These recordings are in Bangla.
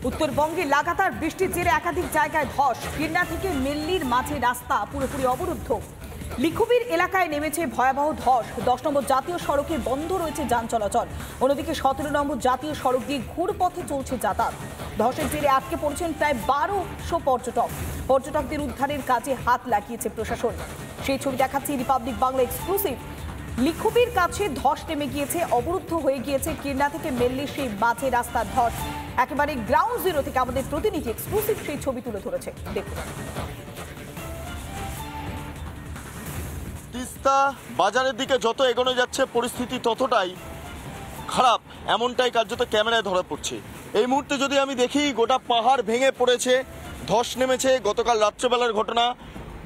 উত্তরবঙ্গে লাগাতার বৃষ্টির জেরে একাধিক জায়গায় ধস। গিরনা থেকে মেল্লির মাঝে রাস্তা পুরোপুরি অবরুদ্ধ। লিখুবির এলাকায় নেমেছে ভয়াবহ ধস। 10 নম্বর জাতীয় সড়কে বন্ধ রয়েছে যান চলাচল। অন্যদিকে 17 নম্বর জাতীয় সড়ক দিয়ে ঘুরপথে চলছে যাতায়াত। ধসের জেরে আটকে পড়েছেন প্রায় 1200 পর্যটক। পর্যটকদের উদ্ধারের কাজে হাত লাগিয়েছে প্রশাসন। সেই ছবি দেখাচ্ছি রিপাবলিক বাংলা এক্সক্লুসিভ। লিখুবির কাছে ধস নেমে গিয়েছে, অবরুদ্ধ হয়ে গিয়েছে গিরনা থেকে মেল্লির সেই মাঝে রাস্তার ধস। একেবারে গ্রাউন্ড জিরো থেকে আমাদের প্রতিনিধি এক্সক্লুসিভ সেই ছবি তুলে ধরেছে, দেখুন। তিস্তা বাজারের দিকে যত এগোনো যাচ্ছে পরিস্থিতি ততটাই খারাপ, এমনটাই কার্যত ক্যামেরায় ধরা পড়ছে। এই মুহূর্তে যদি আমি দেখি, গোটা পাহাড় ভেঙে পড়েছে, ধস নেমেছে। গতকাল রাত্রেবেলার ঘটনা।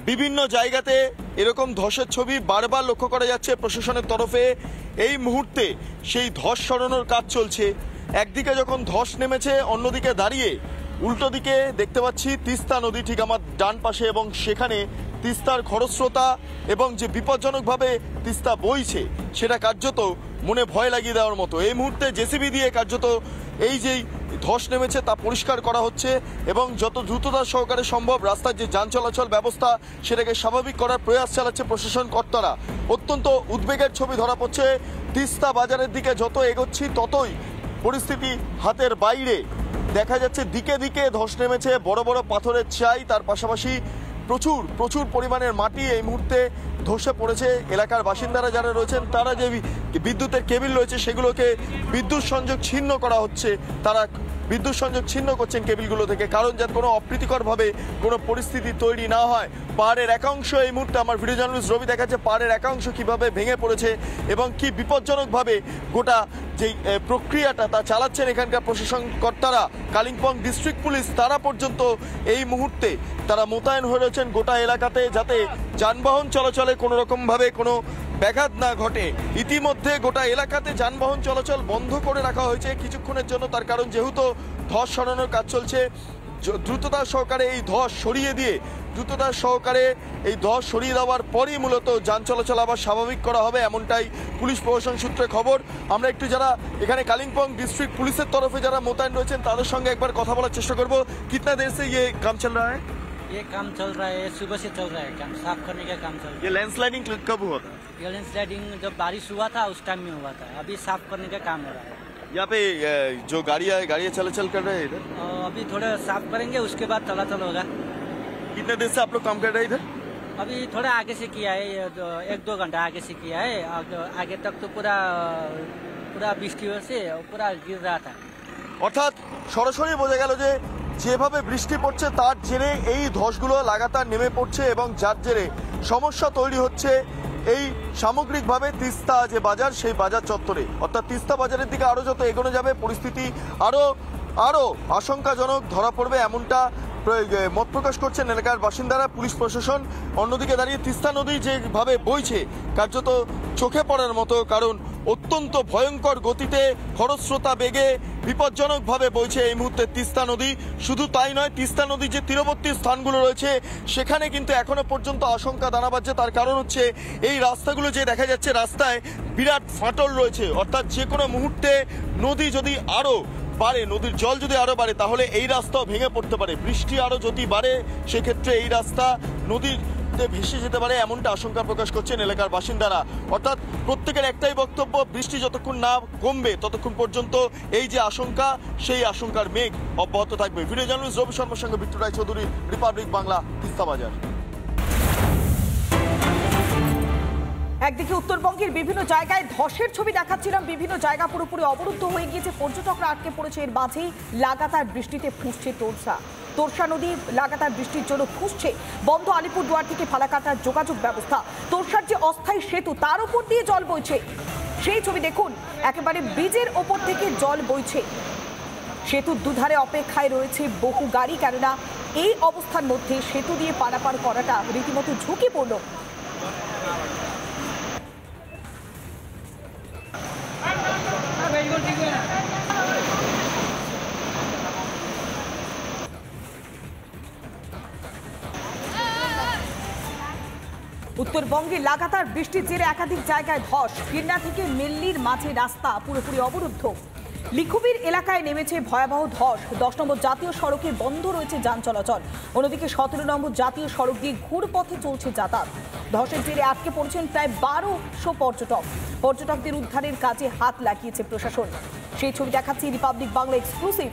বিভিন্ন জায়গাতে এরকম ধসের ছবি বারবার লক্ষ্য করা যাচ্ছে প্রশাসনের তরফে। এই মুহূর্তে সেই ধস সরানোর কাজ চলছে। একদিকে যখন ধস নেমেছে, অন্যদিকে দাঁড়িয়ে উল্টো দিকে দেখতে পাচ্ছি তিস্তা নদী ঠিক আমার ডান পাশে, এবং সেখানে তিস্তার খরস্রোতা এবং যে বিপজ্জনকভাবে তিস্তা বইছে সেটা কার্যত মনে ভয় লাগিয়ে দেওয়ার মতো। এই মুহূর্তে জেসিবি দিয়ে কার্যত এই যেই ধস নেমেছে তা পরিষ্কার করা হচ্ছে এবং যত দ্রুততার সহকারে সম্ভব রাস্তার যে যান চলাচল ব্যবস্থা সেটাকে স্বাভাবিক করার প্রয়াস চালাচ্ছে প্রশাসন কর্তারা। অত্যন্ত উদ্বেগের ছবি ধরা পড়ছে। তিস্তা বাজারের দিকে যত এগোচ্ছি ততই পরিস্থিতি হাতের বাইরে। দেখা যাচ্ছে দিকে দিকে ধস নেমেছে, বড় বড় পাথরের চাই, তার পাশাপাশি প্রচুর প্রচুর পরিমাণের মাটি এই মুহূর্তে ধসে পড়েছে। এলাকার বাসিন্দারা যারা রয়েছেন তারা যে বিদ্যুতের কেবিল রয়েছে সেগুলোকে বিদ্যুৎ সংযোগ ছিন্ন করা হচ্ছে, তারা বিদ্যুৎ সংযোগ ছিন্ন করছেন কেবিলগুলো থেকে, কারণ যাতে কোনো অপ্রীতিকরভাবে কোনো পরিস্থিতি তৈরি না হয়। পাহাড়ের একাংশ এই মুহূর্তে আমার ভিডিও জার্নালিস্ট রবি দেখাচ্ছে পাহাড়ের একাংশ কীভাবে ভেঙে পড়েছে এবং কি বিপজ্জনকভাবে গোটা যেই প্রক্রিয়াটা তা চালাচ্ছেন এখানকার প্রশাসন কর্তারা। কালিম্পং ডিস্ট্রিক্ট পুলিশ তারা পর্যন্ত এই মুহূর্তে তারা মোতায়েন হয়ে রয়েছেন গোটা এলাকাতে, যাতে যানবাহন চলাচলে কোনো রকমভাবে কোনো ব্যাঘাত না ঘটে। ইতিমধ্যে গোটা এলাকাতে যানবাহন চলাচল বন্ধ করে রাখা হয়েছে কিছুক্ষণের জন্য, তার কারণ যেহেতু ধস সরানোর কাজ চলছে। দ্রুততার সহকারে এই ধস সরিয়ে দেওয়ার পরই মূলত যান চলাচল আবার স্বাভাবিক করা হবে, এমনটাই পুলিশ প্রশাসন সূত্রে খবর। আমরা একটু যারা এখানে কালিম্পং ডিস্ট্রিক্ট পুলিশের তরফে যারা মোতায়েন রয়েছেন তাদের সঙ্গে একবার কথা বলার চেষ্টা করবো। कितना देर से ये काम चल रहा है? ये काम चल रहा है, सुबह से चल रहा है काम, साफ करने का काम चल रहा है। ये लैंडस्लाइडिंग कब हुआ था? ये लैंडस्लाइडिंग जब बारिश हुआ था उस टाइम में हुआ था, अभी साफ करने का काम हो रहा है। यहाँ पे जो गाड़ियाँ चलाचल कर रहे हैं इधर, अभी थोड़ा साफ करेंगे उसके बाद चलाचल होगा। कितने देर से आप लोग काम कर रहे हैं इधर? अभी थोड़ा आगे से किया है, 1-2 घंटा आगे से किया है। आगे तक तो पूरा বৃষ্টি হয়েছে, পুরা गिर रहा था। অর্থাৎ সরাসরি বোঝা গেল যে যেভাবে বৃষ্টি পড়ছে তার জেরে এই ধসগুলো লাগাতার নেমে পড়ছে এবং যার জেরে সমস্যা তৈরি হচ্ছে এই সামগ্রিকভাবে তিস্তা যে বাজার সেই বাজার চত্বরে। অর্থাৎ তিস্তা বাজারের দিকে আরও যত এগোনো যাবে পরিস্থিতি আরও আশঙ্কাজনক ধরা পড়বে, এমনটা মত প্রকাশ করছেন এলাকার বাসিন্দারা, পুলিশ প্রশাসন। অন্যদিকে দাঁড়িয়ে তিস্তা নদী যেভাবে বইছে কার্যত চোখে পড়ার মতো, কারণ অত্যন্ত ভয়ঙ্কর গতিতে খরস্রোতা বেগে বিপজ্জনকভাবে বইছে এই মুহূর্তে তিস্তা নদী। শুধু তাই নয়, তিস্তা নদীর যে তীরবর্তী স্থানগুলো রয়েছে সেখানে কিন্তু এখনো পর্যন্ত আশঙ্কা দানা বাজছে। তার কারণ হচ্ছে এই রাস্তাগুলো যে দেখা যাচ্ছে রাস্তায় বিরাট ফাটল রয়েছে, অর্থাৎ যে কোনো মুহূর্তে নদী যদি আরও বাড়ে, নদীর জল যদি আরও বাড়ে তাহলে এই রাস্তাও ভেঙে পড়তে পারে। বৃষ্টি আরও যদি বাড়ে সেক্ষেত্রে এই রাস্তা নদীতে ভেসে যেতে পারে, এমনটা আশঙ্কা প্রকাশ করছেন এলাকার বাসিন্দারা। অর্থাৎ প্রত্যেকের একটাই বক্তব্য, বৃষ্টি যতক্ষণ না কমবে ততক্ষণ পর্যন্ত এই যে আশঙ্কা সেই আশঙ্কার মেঘ অব্যাহত থাকবে। ভিডিও জার্নালিস্ট রবি শর্মার সঙ্গে বিট্টু রায় চৌধুরী, রিপাবলিক বাংলা, তিস্তা বাজার। একদিকে উত্তরবঙ্গের বিভিন্ন জায়গায় ধসের ছবি দেখাচ্ছিলাম, বিভিন্ন জায়গা পুরোপুরি অবরুদ্ধ হয়ে গিয়েছে, পর্যটকরা আটকে পড়েছে। এর মাঝেই লাগাতার বৃষ্টিতে ফুঁসছে তোরসা নদী, লাগাতার বৃষ্টির জন্য ফুঁসছে। বন্ধ আলিপুরদুয়ার থেকে ফালাকাটার যোগাযোগ ব্যবস্থা। তোরসার যে অস্থায়ী সেতু তার উপর দিয়ে জল বইছে, সেই ছবি দেখুন। একেবারে ব্রিজের ওপর থেকে জল বইছে। সেতুর দুধারে অপেক্ষায় রয়েছে বহু গাড়ি, কেননা এই অবস্থার মধ্যে সেতু দিয়ে পারাপার করাটা রীতিমতো ঝুঁকিপূর্ণ। উত্তরবঙ্গে লাগাতার বৃষ্টির জেরে একাধিক জায়গায় ধস। গিরনা থেকে মেল্লির মাঝে রাস্তা পুরোপুরি অবরুদ্ধ। লিখুবির এলাকায় নেমেছে ভয়াবহ ধস। 10 নম্বর জাতীয় সড়কে বন্ধ রয়েছে যান চলাচল। অন্যদিকে 17 নম্বর জাতীয় সড়ক দিয়ে ঘুরপথে চলছে যাতায়াত। ধসের জেরে আটকে পড়েছেন প্রায় 1200 পর্যটক। পর্যটকদের উদ্ধারের কাজে হাত লাগিয়েছে প্রশাসন। সেই ছবি দেখাচ্ছি রিপাবলিক বাংলা এক্সক্লুসিভ।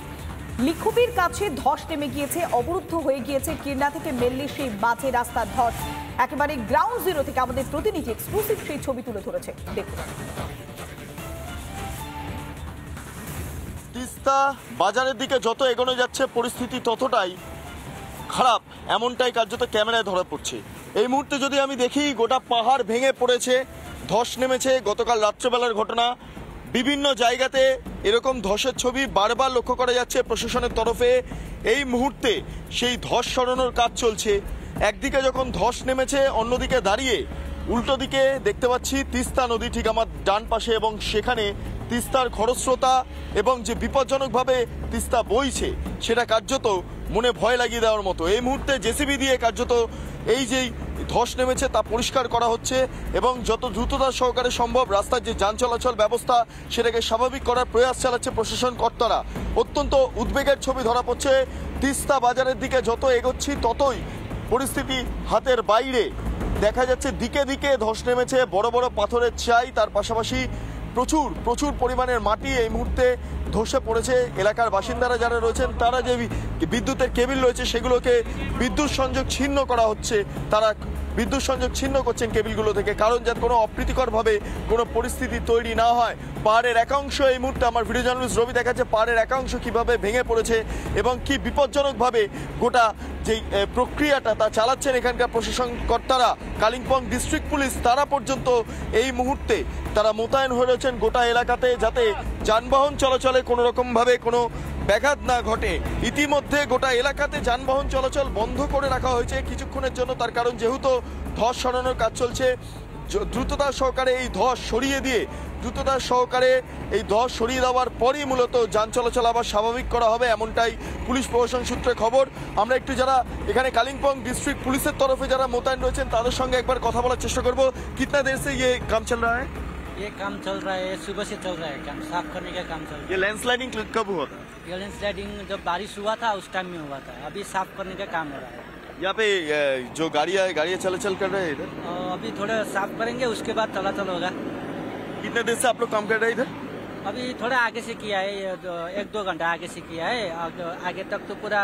লিখুবির কাছে ধস নেমে গিয়েছে, অবরুদ্ধ হয়ে গিয়েছে কিরনা থেকে মেল্লি সেই মাঝে রাস্তার ধস। একেবারে গ্রাউন্ড জিরো থেকে আমাদের প্রতিনিধি এক্সক্লুসিভ সেই ছবি তুলে ধরেছে, দেখুন। তিস্তা বাজারের দিকে যত এগোনো যাচ্ছে পরিস্থিতি ততটাই খারাপ, এমনটাই কার্যত ক্যামেরায় ধরা পড়ছে। এই মুহূর্তে যদি আমি দেখি, গোটা পাহাড় ভেঙে পড়েছে, ধস নেমেছে। গতকাল রাত্রেবেলার ঘটনা। বিভিন্ন জায়গাতে এরকম ধসের ছবি বারবার লক্ষ্য করা যাচ্ছে প্রশাসনের তরফে। এই মুহূর্তে সেই ধস সরানোর কাজ চলছে। একদিকে যখন ধস নেমেছে, অন্যদিকে দাঁড়িয়ে উল্টো দিকে দেখতে পাচ্ছি তিস্তা নদী ঠিক আমার ডান পাশে, এবং সেখানে তিস্তার খরস্রোতা এবং যে বিপজ্জনকভাবে তিস্তা বইছে সেটা কার্যত মনে ভয় লাগিয়ে দেওয়ার মতো। এই মুহূর্তে জেসিবি দিয়ে কার্যত এই যেই ধস নেমেছে তা পরিষ্কার করা হচ্ছে এবং যত দ্রুততার সহকারে সম্ভব রাস্তার যে যান চলাচল ব্যবস্থা সেটাকে স্বাভাবিক করার প্রয়াস চালাচ্ছে প্রশাসন কর্তারা। অত্যন্ত উদ্বেগের ছবি ধরা পড়ছে। তিস্তা বাজারের দিকে যত এগোচ্ছি ততই পরিস্থিতি হাতের বাইরে। দেখা যাচ্ছে দিকে দিকে ধস নেমেছে, বড় বড় পাথরের চাই, তার পাশাপাশি প্রচুর পরিমাণের মাটি এই মুহূর্তে ধসে পড়েছে। এলাকার বাসিন্দারা যারা রয়েছেন তারা যে বিদ্যুতের কেবিল রয়েছে সেগুলোকে বিদ্যুৎ সংযোগ ছিন্ন করা হচ্ছে, তারা বিদ্যুৎ সংযোগ ছিন্ন করছেন কেবিলগুলো থেকে, কারণ যাতে কোনো অপ্রীতিকরভাবে কোনো পরিস্থিতি তৈরি না হয়। পাহাড়ের একাংশ এই মুহূর্তে আমার ভিডিও জার্নালিস্ট রবি দেখাচ্ছে পাহাড়ের একাংশ কিভাবে ভেঙে পড়েছে এবং কি বিপজ্জনকভাবে গোটা যেই প্রক্রিয়াটা তা চালাচ্ছেন এখানকার প্রশাসন কর্তারা। কালিম্পং ডিস্ট্রিক্ট পুলিশ তারা পর্যন্ত এই মুহূর্তে তারা মোতায়েন হয়ে রয়েছেন গোটা এলাকাতে, যাতে যানবাহন চলাচলে কোনো রকমভাবে কোনো ব্যাঘাত না ঘটে। ইতিমধ্যে গোটা এলাকাতে যানবাহন চলাচল বন্ধ করে রাখা হয়েছে কিছুক্ষণের জন্য, তার কারণ যেহেতু ধস সরানোর কাজ চলছে। দ্রুততার সহকারে এই ধস সরিয়ে দেওয়ার পরই মূলত যান চলাচল আবার স্বাভাবিক করা হবে, এমনটাই পুলিশ প্রশাসন সূত্রে খবর। আমরা একটু যারা এখানে কালিম্পং ডিস্ট্রিক্ট পুলিশের তরফে যারা মোতায়েন রয়েছেন তাদের সঙ্গে একবার কথা বলার চেষ্টা করবো। कितना देर से ये काम चल रहा है? ये काम चल रहा है, सुबह से चल रहा है काम, साफ करने का काम चल रहा है। ये लैंडस्लाइडिंग कब हुआ था? ये लैंडस्लाइडिंग जब बारिश हुआ था उस टाइम में हुआ था, अभी साफ करने का काम हो रहा है। यहाँ पे जो गाड़ियाँ चलाचल कर रहे हैं इधर, अभी थोड़ा साफ करेंगे उसके बाद चलाचल होगा। कितने देर से आप लोग काम कर रहे हैं इधर? अभी थोड़ा आगे से किया है, 1-2 घंटा आगे से किया है। आगे तक तो पूरा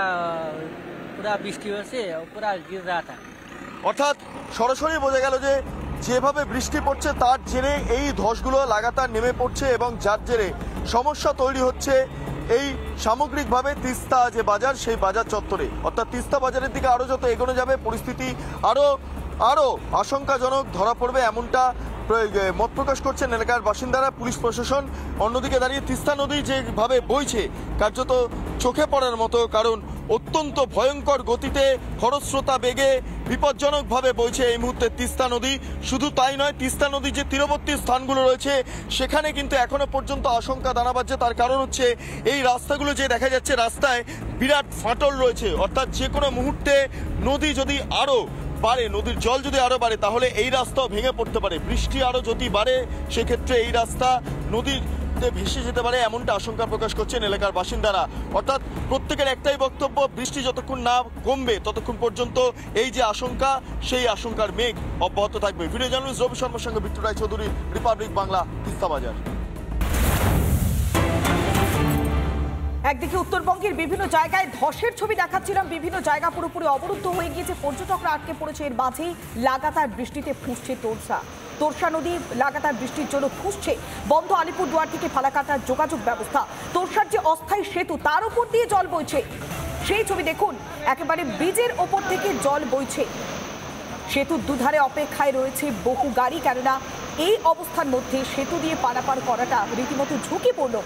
বৃষ্টি হয়েছে, पूरा गिर रहा था। অর্থাৎ সরাসরি বোঝা গেল যে যেভাবে বৃষ্টি পড়ছে তার জেরে এই ধসগুলো লাগাতার নেমে পড়ছে এবং যার জেরে সমস্যা তৈরি হচ্ছে এই সামগ্রিকভাবে তিস্তা যে বাজার সেই বাজার চত্বরে। অর্থাৎ তিস্তা বাজারের দিকে আরো যত এগোনো যাবে পরিস্থিতি আরো আশঙ্কাজনক ধরা পড়বে, এমনটা মত প্রকাশ করছেন এলাকার বাসিন্দারা, পুলিশ প্রশাসন। অন্যদিকে দাঁড়িয়ে তিস্তা নদী যেভাবে বইছে কার্যত চোখে পড়ার মতো, কারণ অত্যন্ত ভয়ঙ্কর গতিতে খরস্রোতা বেগে বিপজ্জনকভাবে বইছে এই মুহূর্তে তিস্তা নদী। শুধু তাই নয়, তিস্তা নদীর যে তীরবর্তী স্থানগুলো রয়েছে সেখানে কিন্তু এখনো পর্যন্ত আশঙ্কা দানা বাজছে। তার কারণ হচ্ছে এই রাস্তাগুলো যে দেখা যাচ্ছে রাস্তায় বিরাট ফাটল রয়েছে, অর্থাৎ যে কোনো মুহূর্তে নদী যদি আরো বাড়ে, নদীর জল যদি আরো বাড়ে তাহলে এই রাস্তাও ভেঙে পড়তে পারে। বৃষ্টি আরো যদি বাড়ে সেক্ষেত্রে এই রাস্তা নদীতে ভেসে যেতে পারে, এমনটা আশঙ্কা প্রকাশ করছেন এলাকার বাসিন্দারা। অর্থাৎ প্রত্যেকের একটাই বক্তব্য, বৃষ্টি যতক্ষণ না কমবে ততক্ষণ পর্যন্ত এই যে আশঙ্কা সেই আশঙ্কার মেঘ অব্যাহত থাকবে। ভিডিও জার্নালিস্ট রবি শর্মার সঙ্গে বিট্টু রায় চৌধুরী, রিপাবলিক বাংলা, তিস্তা বাজার। একদিকে উত্তরবঙ্গের বিভিন্ন জায়গায় ধসের ছবি দেখাচ্ছিলাম, বিভিন্ন জায়গা পুরোপুরি অবরুদ্ধ হয়ে গিয়েছে, পর্যটকরা আটকে পড়েছে। এর মাঝেই লাগাতার বৃষ্টিতে ফুঁসছে তোরসা নদী, লাগাতার বৃষ্টির জন্য ফুঁসছে। বন্ধ আলিপুরদুয়ার থেকে ফালাকাটার যোগাযোগ ব্যবস্থা। তোরসার যে অস্থায়ী সেতু তার উপর দিয়ে জল বইছে, সেই ছবি দেখুন। একেবারে ব্রিজের ওপর থেকে জল বইছে। সেতুর দুধারে অপেক্ষায় রয়েছে বহু গাড়ি, কেননা এই অবস্থার মধ্যে সেতু দিয়ে পারাপার করাটা রীতিমতো ঝুঁকিপূর্ণ।